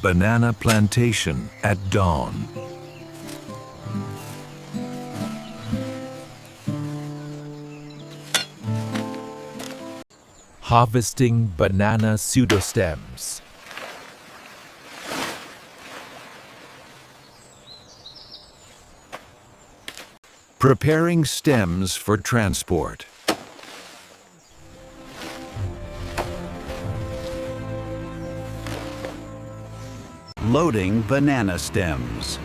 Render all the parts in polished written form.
Banana plantation at dawn. Harvesting banana pseudostems. Preparing stems for transport. Loading banana stems.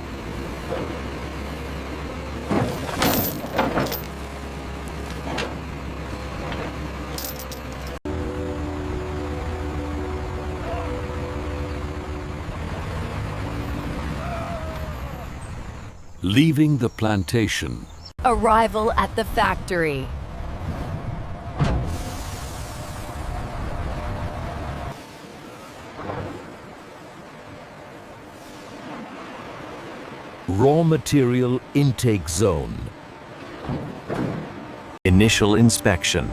Leaving the plantation. Arrival at the factory. Raw material intake zone. Initial inspection.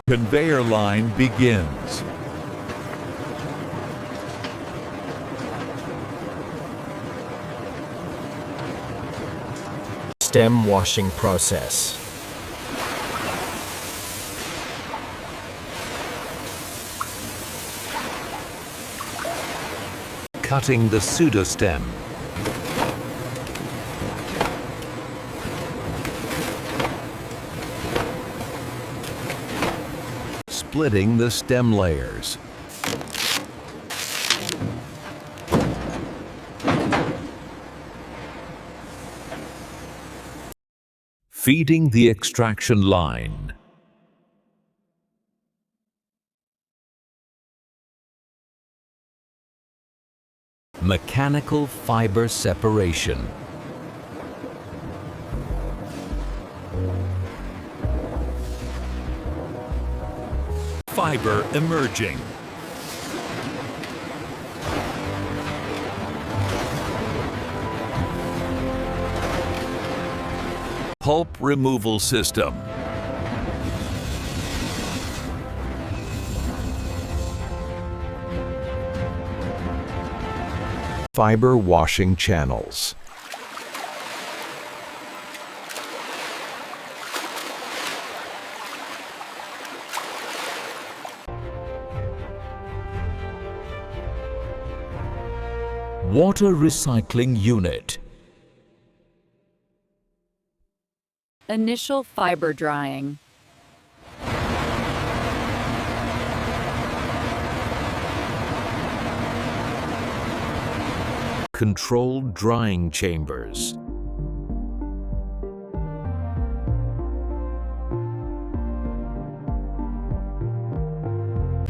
Conveyor line begins. Stem washing process. Cutting the pseudostem. Splitting the stem layers. Feeding the extraction line. Mechanical fiber separation. Fiber emerging. Pulp removal system. Fiber washing channels. Water recycling unit. Initial fiber drying. Controlled drying chambers.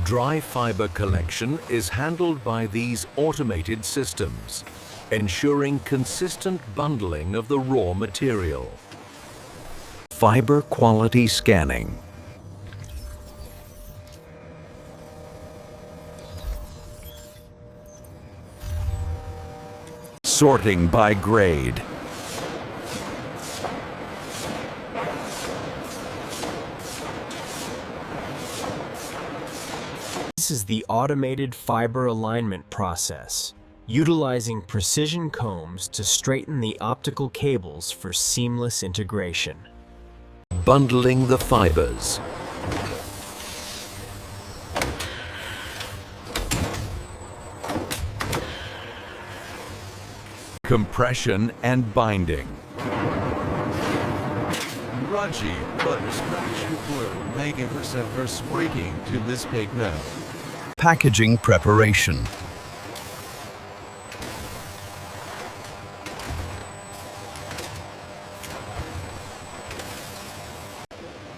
Dry fiber collection is handled by these automated systems, ensuring consistent bundling of the raw material. Fiber quality scanning. Sorting by grade. This is the automated fiber alignment process, utilizing precision combs to straighten the optical cables for seamless integration. Bundling the fibers. Compression and binding. Raji, but scratch blue, making herself speaking to this pig now. Packaging preparation.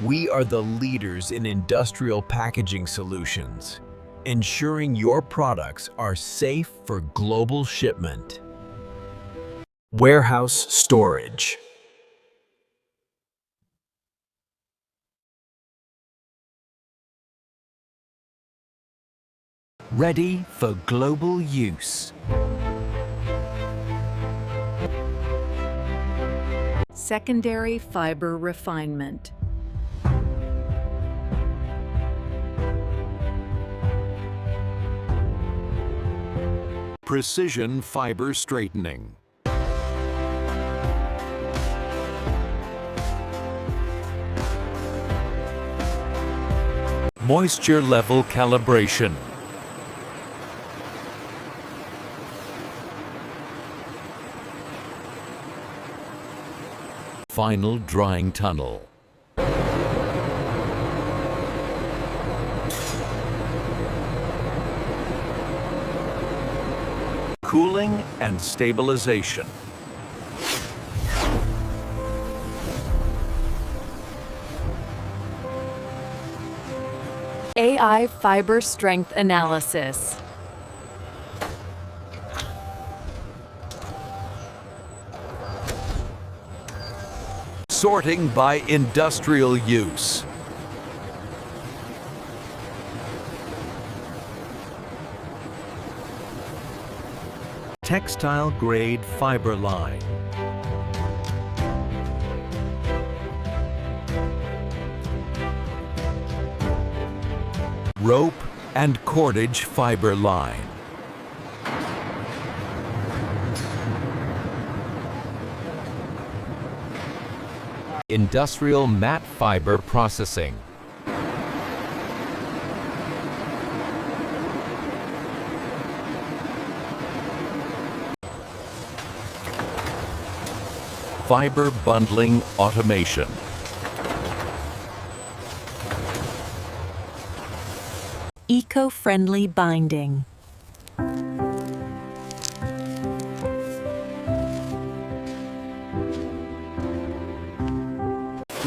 We are the leaders in industrial packaging solutions, ensuring your products are safe for global shipment. Warehouse storage. Ready for global use. Secondary fiber refinement. Precision fiber straightening. Moisture level calibration. Final drying tunnel. Cooling and stabilization. AI fiber strength analysis. Sorting by industrial use. Textile grade fiber line. Rope and cordage fiber line. Industrial matte fiber processing. Fiber bundling automation. Eco-friendly binding.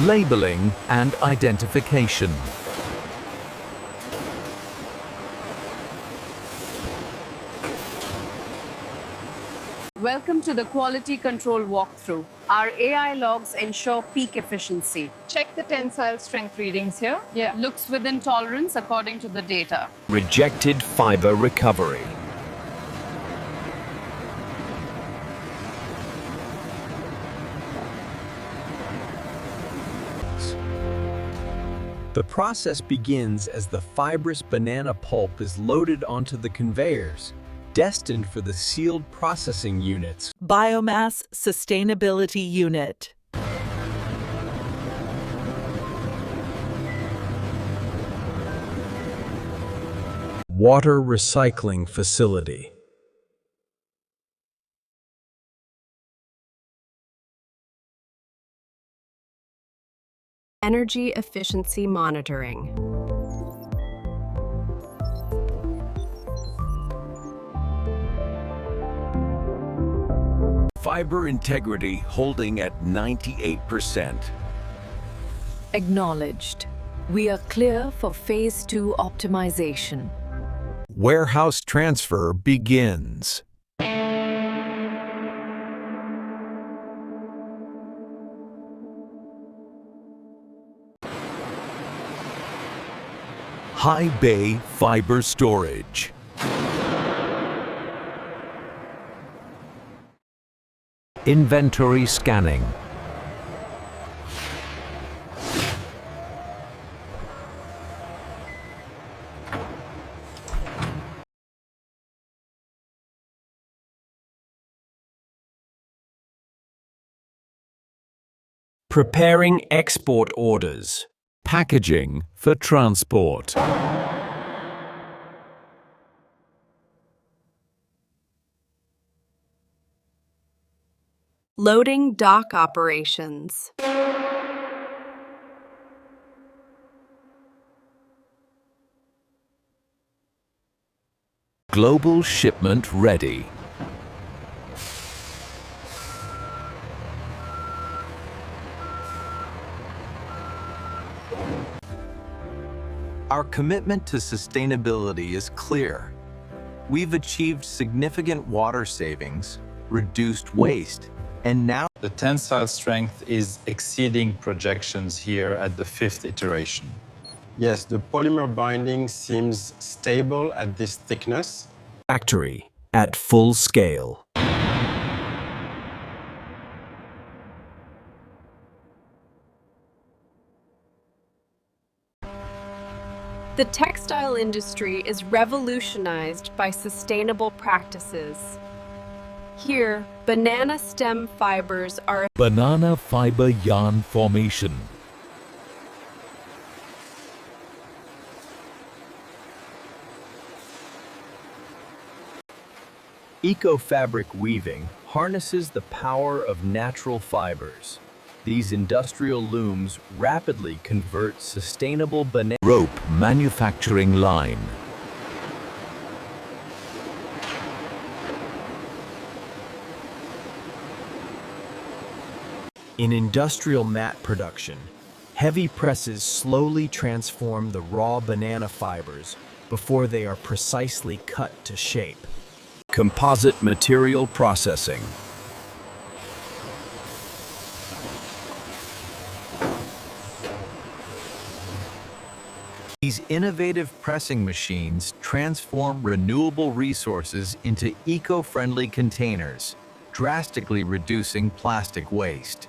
Labeling and identification. Welcome to the quality control walkthrough. Our AI logs ensure peak efficiency. Check the tensile strength readings here. Yeah. Looks within tolerance according to the data. Rejected fiber recovery. The process begins as the fibrous banana pulp is loaded onto the conveyors, destined for the sealed processing units. Biomass Sustainability Unit. Water recycling facility. Energy efficiency monitoring. Fiber integrity holding at 98%. Acknowledged. We are clear for Phase 2 optimization. Warehouse transfer begins. High bay fiber storage. Inventory scanning. Preparing export orders. Packaging for transport. Loading dock operations. Global shipment ready. Our commitment to sustainability is clear. We've achieved significant water savings, reduced waste, and now the tensile strength is exceeding projections here at the 5th iteration. Yes, the polymer binding seems stable at this thickness. Factory at full scale. The textile industry is revolutionized by sustainable practices. Here, banana stem fibers are Banana fiber yarn formation. Eco-fabric weaving harnesses the power of natural fibers. These industrial looms rapidly convert sustainable banana Rope manufacturing line. In industrial mat production, heavy presses slowly transform the raw banana fibers before they are precisely cut to shape. Composite material processing. These innovative pressing machines transform renewable resources into eco-friendly containers, drastically reducing plastic waste.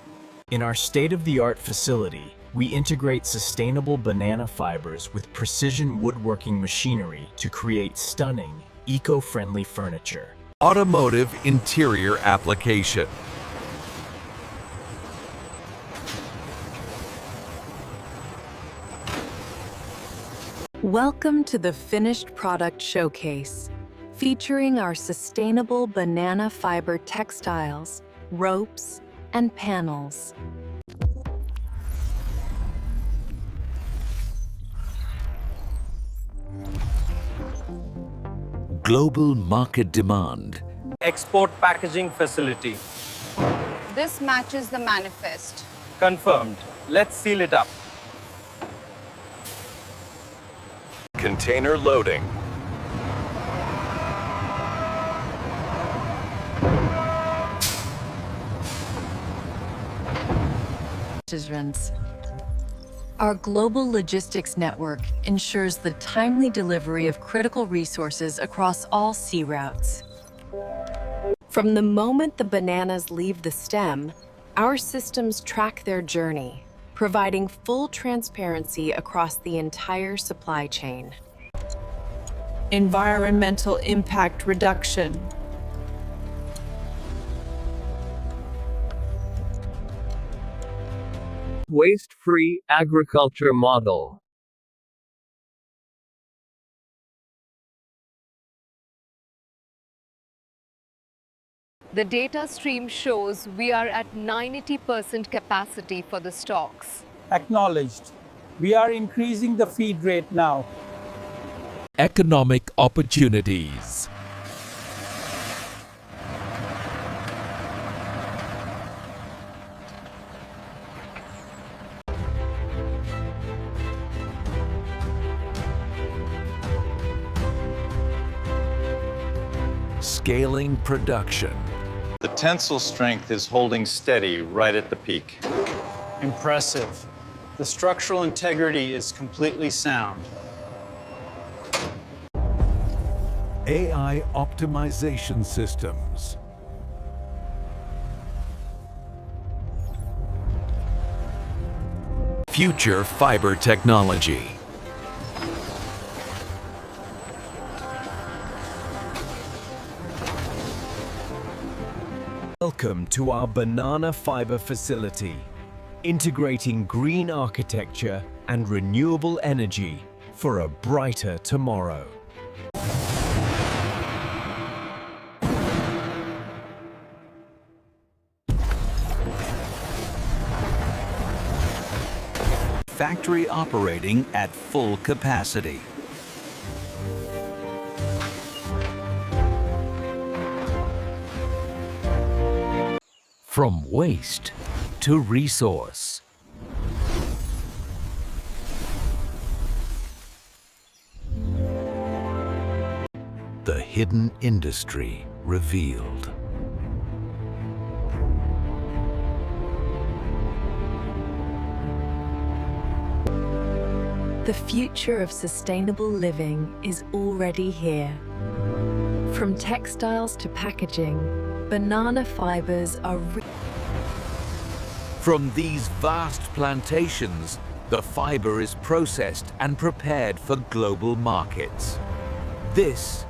In our state-of-the-art facility, we integrate sustainable banana fibers with precision woodworking machinery to create stunning, eco-friendly furniture. Automotive interior application. Welcome to the finished product showcase, featuring our sustainable banana fiber textiles, ropes, and panels. Global market demand. Export packaging facility. This matches the manifest. Confirmed. Let's seal it up. Container loading. Our global logistics network ensures the timely delivery of critical resources across all sea routes. From the moment the bananas leave the stem, our systems track their journey, providing full transparency across the entire supply chain. Environmental impact reduction. Waste-free agriculture model. The data stream shows we are at 90% capacity for the stocks. Acknowledged. We are increasing the feed rate now. Economic opportunities. Scaling production. The tensile strength is holding steady right at the peak. Impressive. The structural integrity is completely sound. AI optimization systems. Future fiber technology. Welcome to our banana fiber facility, integrating green architecture and renewable energy for a brighter tomorrow. Factory operating at full capacity. From waste to resource. The hidden industry revealed. The future of sustainable living is already here. From textiles to packaging, banana fibers are From these vast plantations The fiber is processed and prepared for global markets. This